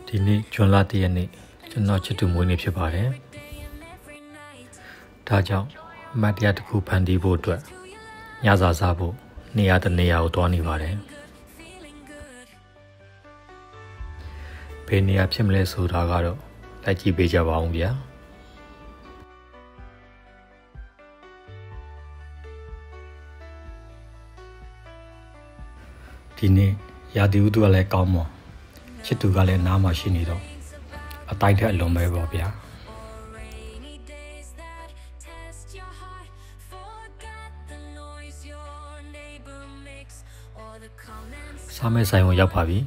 ဒီနေ့ဂျွန်လ1ရက်နေ့ကျွန်တော်ချစ်သူမွေးနေ့ဖြစ်ပါတယ်ဒါကြောင့်မတ်တရားတစ်ခုဖန်တီးဖို့အတွက်ညစာစားဖို့နေရာတစ်နေရာကိုတွားနေပါတယ်ဘယ်နေရာဖြစ်မလဲဆိုတာကတော့လိုက်ကြည့်ပေးကြပါဦးဗျာဒီနေ့ရာသီဥတုကလည်းကောင်းမွန်ချစ်သူကလည်းနားမှာရှိနေတော့အတိုင်းထက်အလွန်ပဲပေါ့ဗျာစားမဲ့ဆိုင်ကိုရောက်ပါပြီ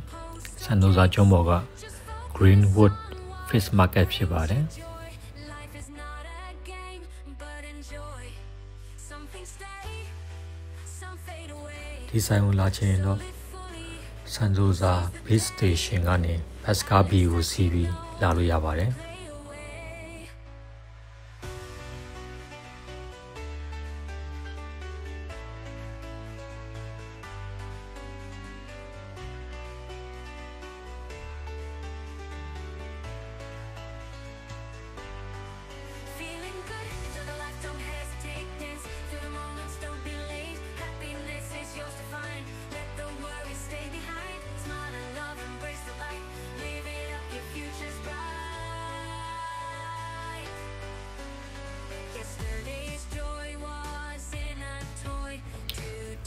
စန်ဒိုဇာကျွန်းပေါ်က Greenwood Fish Market ဖြစ်ပါတယ်ဒီဆိုင်ကိုလာချင်တော့စန်ဒိုဇာ Base Station ကနေဘတ်ကားဘီကိုစီးပြီးလာလို့ရပါတယ်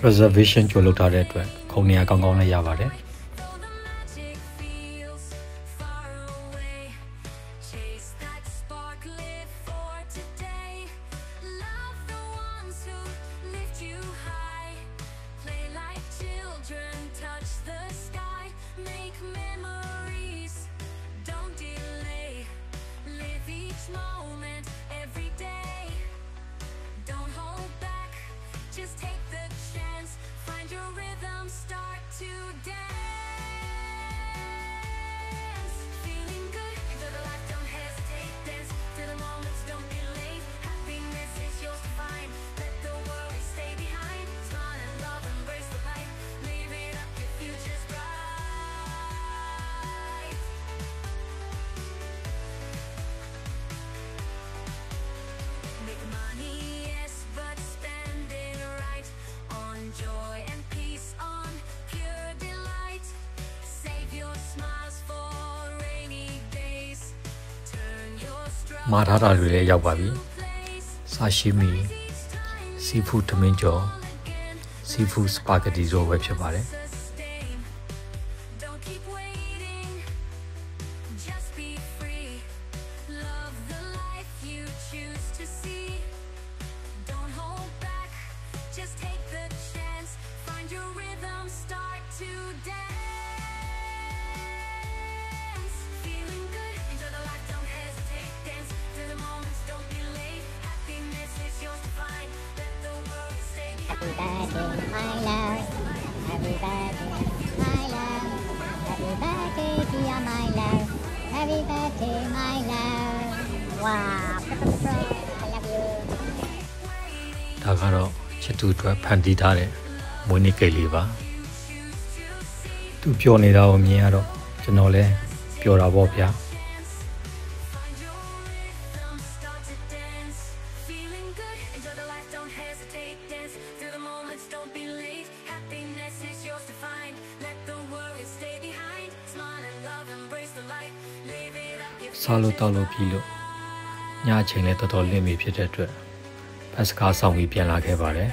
reservation ကြိုလုပ်ထားတဲ့အတွက်ခုံနေရာကောင်းကောင်းလည်းရပါတယ်မာထားတာတွေလည်းရောက်ပါပြီဆာရှိမီစီဖူးထမင်းကျော်စီဖူးစပါဂက်တီဆိုပဲဖြစ်ပါတယ်Happy birthday, my love. Happy birthday, my love. Happy birthday, dear my love. Happy birthday, my love. Wow, I love you. ဒါကတော့ချစ်သူအတွက်ဖန်တီးထားတဲ့မွေးနေ့ကိတ်လေးပါသူပျော်နေတာကိုမြင်ရတော့ကျွန်တော်လည်းပျော်တာပေါ့ဗျာစားလို့တောက်လို့ပြီးလို့ညအချိန်လည်းတော်တော်လင့်ပြီဖြစ်တဲ့အတွက်ဘတ်စကားဆောင်ပြီးပြန်လာခဲ့ပါတယ်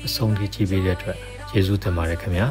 အဆုံးထိကြည့်ပေးတဲ့အတွက်ကျေးဇူးတင်ပါတယ်ခင်ဗျာ